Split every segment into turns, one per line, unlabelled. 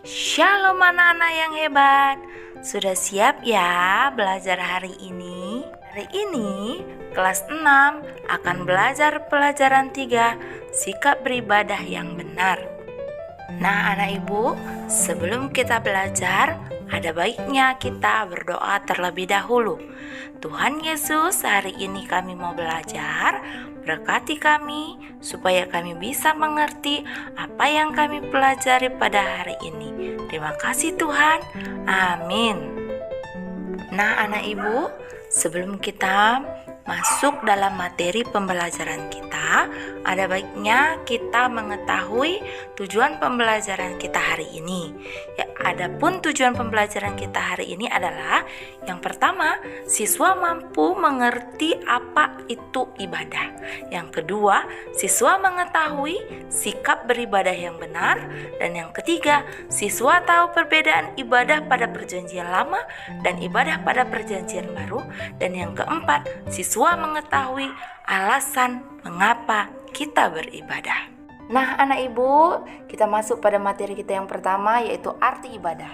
Shalom anak-anak yang hebat. Sudah siap ya belajar hari ini? Hari ini kelas 6 akan belajar pelajaran 3, sikap beribadah yang benar. Nah anak ibu, sebelum kita belajar, ada baiknya kita berdoa terlebih dahulu. Tuhan Yesus, hari ini kami mau belajar, berkati kami supaya kami bisa mengerti apa yang kami pelajari pada hari ini. Terima kasih Tuhan, amin. Nah anak ibu, sebelum kita masuk dalam materi pembelajaran kita, ada baiknya kita mengetahui tujuan pembelajaran kita hari ini. Ya, adapun tujuan pembelajaran kita hari ini adalah yang pertama, siswa mampu mengerti apa itu ibadah. Yang kedua, siswa mengetahui sikap beribadah yang benar. Dan yang ketiga, siswa tahu perbedaan ibadah pada perjanjian lama dan ibadah pada perjanjian baru. Dan yang keempat, siswa mengetahui alasan mengapa kita beribadah. Nah anak ibu, kita masuk pada materi kita yang pertama, yaitu arti ibadah.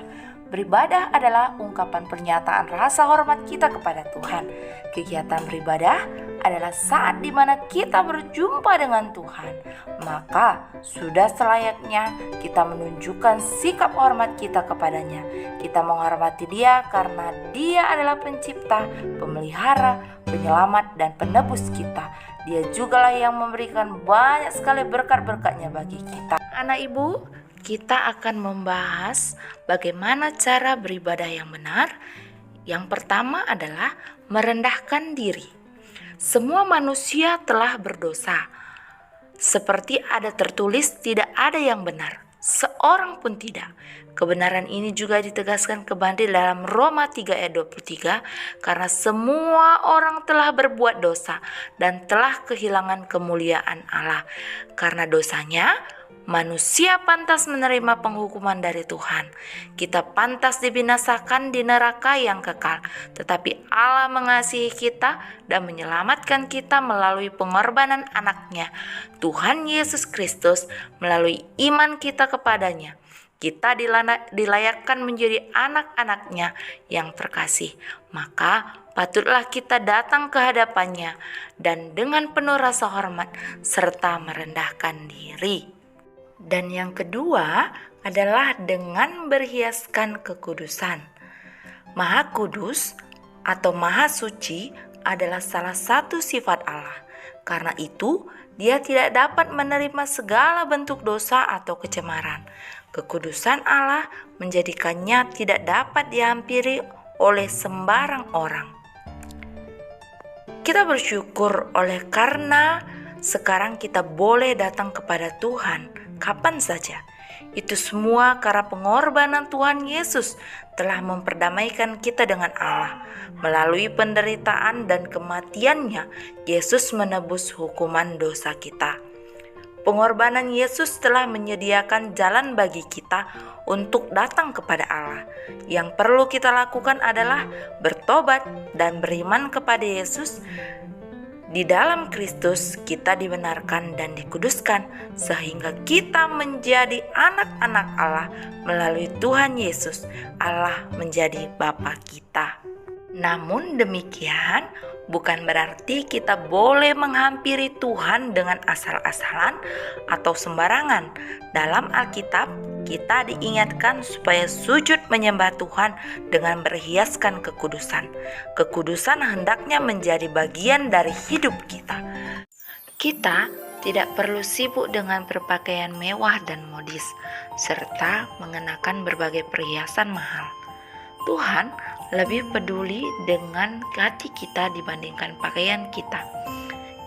Beribadah adalah ungkapan pernyataan rasa hormat kita kepada Tuhan. Kegiatan beribadah adalah saat di mana kita berjumpa dengan Tuhan. Maka sudah selayaknya kita menunjukkan sikap hormat kita kepadanya. Kita menghormati Dia karena Dia adalah pencipta, pemelihara, penyelamat, dan penebus kita. Dia jugalah yang memberikan banyak sekali berkat-berkatnya bagi kita. Anak ibu, kita akan membahas bagaimana cara beribadah yang benar. Yang pertama adalah merendahkan diri. Semua manusia telah berdosa. Seperti ada tertulis, tidak ada yang benar, seorang pun tidak. Kebenaran ini juga ditegaskan kembali dalam Roma 3 ayat 23, karena semua orang telah berbuat dosa dan telah kehilangan kemuliaan Allah. Karena dosanya, manusia pantas menerima penghukuman dari Tuhan. Kita pantas dibinasakan di neraka yang kekal, tetapi Allah mengasihi kita dan menyelamatkan kita melalui pengorbanan anaknya, Tuhan Yesus Kristus. Melalui iman kita kepadanya, kita dilayakkan menjadi anak-anaknya yang terkasih. Maka patutlah kita datang ke hadapannya dan dengan penuh rasa hormat serta merendahkan diri. Dan yang kedua adalah dengan berhiaskan kekudusan. Maha Kudus atau Maha Suci adalah salah satu sifat Allah. Karena itu, Dia tidak dapat menerima segala bentuk dosa atau kecemaran. Kekudusan Allah menjadikannya tidak dapat dihampiri oleh sembarang orang. Kita bersyukur oleh karena sekarang kita boleh datang kepada Tuhan kapan saja. Itu semua karena pengorbanan Tuhan Yesus telah memperdamaikan kita dengan Allah. Melalui penderitaan dan kematiannya, Yesus menebus hukuman dosa kita. Pengorbanan Yesus telah menyediakan jalan bagi kita untuk datang kepada Allah. Yang perlu kita lakukan adalah bertobat dan beriman kepada Yesus. Di dalam Kristus kita dibenarkan dan dikuduskan sehingga kita menjadi anak-anak Allah melalui Tuhan Yesus. Allah menjadi Bapa kita. Namun demikian bukan berarti kita boleh menghampiri Tuhan dengan asal-asalan atau sembarangan. Dalam Alkitab kita diingatkan supaya sujud menyembah Tuhan dengan berhiaskan kekudusan. Kekudusan hendaknya menjadi bagian dari hidup kita. Kita tidak perlu sibuk dengan berpakaian mewah dan modis, serta mengenakan berbagai perhiasan mahal. Tuhan lebih peduli dengan hati kita dibandingkan pakaian kita.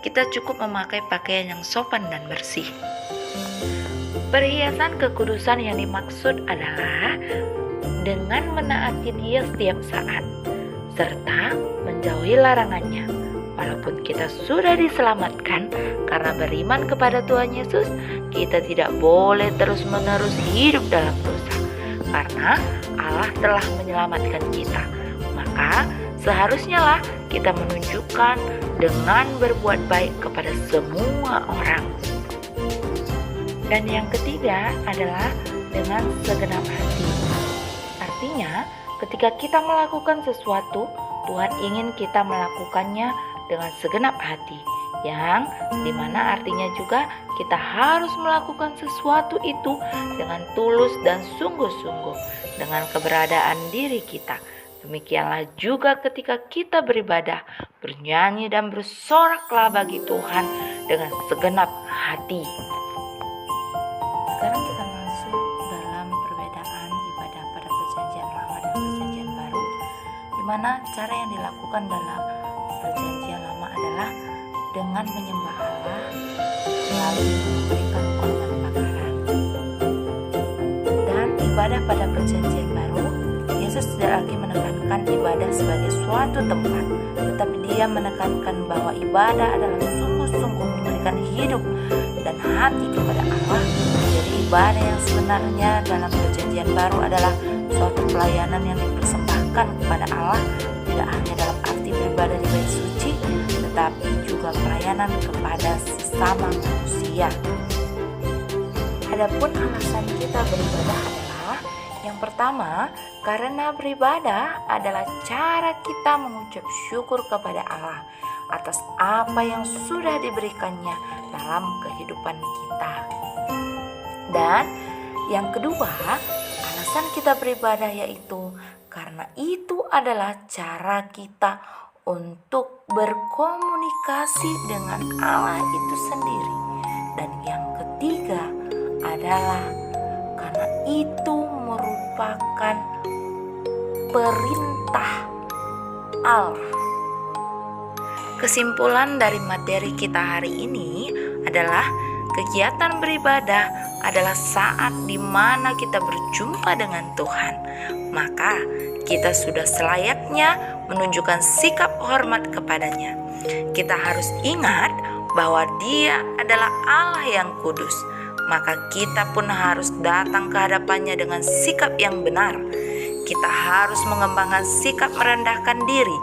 Kita cukup memakai pakaian yang sopan dan bersih. Perhiasan kekudusan yang dimaksud adalah dengan menaati Dia setiap saat, serta menjauhi larangannya. Walaupun kita sudah diselamatkan karena beriman kepada Tuhan Yesus, kita tidak boleh terus-menerus hidup dalam dosa. Karena Allah telah menyelamatkan kita, maka seharusnya lah kita menunjukkan dengan berbuat baik kepada semua orang. Dan yang ketiga adalah dengan segenap hati. Artinya, ketika kita melakukan sesuatu, Tuhan ingin kita melakukannya dengan segenap hati, yang dimana artinya juga kita harus melakukan sesuatu itu dengan tulus dan sungguh-sungguh, dengan keberadaan diri kita. Demikianlah juga ketika kita beribadah, bernyanyi dan bersoraklah bagi Tuhan dengan segenap hati. Sekarang kita masuk dalam perbedaan ibadah pada perjanjian lama dan perjanjian baru, di mana cara yang dilakukan dalam perjanjian lama adalah dengan menyembah Allah melalui memberikan korban bakaran. Dan ibadah pada perjanjian baru, Yesus tidak lagi menekankan ibadah sebagai suatu tempat, tetapi Dia menekankan bahwa ibadah adalah sungguh-sungguh memberikan hidup dan hati kepada Allah. Jadi ibadah yang sebenarnya dalam perjanjian baru adalah suatu pelayanan yang dipersembahkan kepada Allah, tidak hanya dalam arti beribadah di bait suci, tetapi juga pelayanan kepada sesama manusia. Adapun alasan kita beribadah adalah yang pertama, karena beribadah adalah cara kita mengucap syukur kepada Allah atas apa yang sudah diberikannya dalam kehidupan kita. Dan yang kedua, alasan kita beribadah yaitu karena itu adalah cara kita untuk berkomunikasi dengan Allah itu sendiri. Dan yang ketiga adalah karena itu merupakan perintah Allah. Kesimpulan dari materi kita hari ini adalah kegiatan beribadah adalah saat di mana kita berjumpa dengan Tuhan. Maka kita sudah selayaknya menunjukkan sikap hormat kepadanya. Kita harus ingat bahwa Dia adalah Allah yang kudus. Maka kita pun harus datang ke hadapannya dengan sikap yang benar. Kita harus mengembangkan sikap merendahkan diri,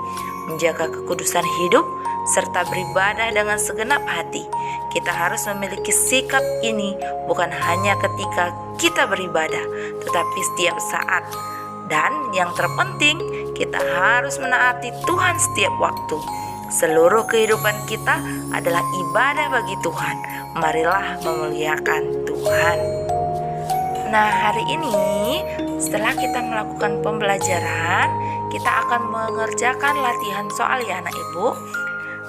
menjaga kekudusan hidup, serta beribadah dengan segenap hati. Kita harus memiliki sikap ini bukan hanya ketika kita beribadah, tetapi setiap saat. Dan yang terpenting, kita harus menaati Tuhan setiap waktu. Seluruh kehidupan kita adalah ibadah bagi Tuhan. Marilah memuliakan Tuhan. Nah, hari ini setelah kita melakukan pembelajaran, kita akan mengerjakan latihan soal ya anak ibu.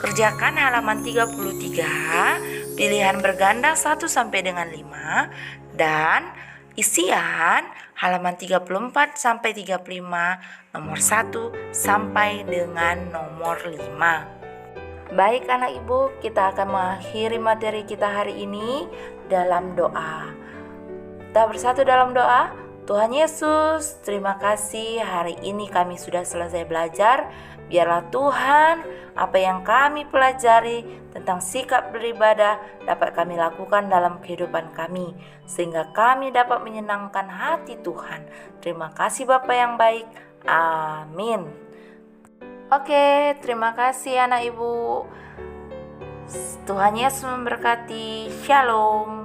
Kerjakan halaman 33, pilihan berganda 1 sampai dengan 5, dan isian halaman 34 sampai 35, nomor 1 sampai dengan nomor 5. Baik anak ibu, kita akan mengakhiri materi kita hari ini dalam doa. Kita bersatu dalam doa. Tuhan Yesus, terima kasih hari ini kami sudah selesai belajar. Biarlah Tuhan, apa yang kami pelajari tentang sikap beribadah dapat kami lakukan dalam kehidupan kami, sehingga kami dapat menyenangkan hati Tuhan. Terima kasih Bapa yang baik. Amin. Oke, terima kasih anak ibu. Tuhan Yesus memberkati. Shalom.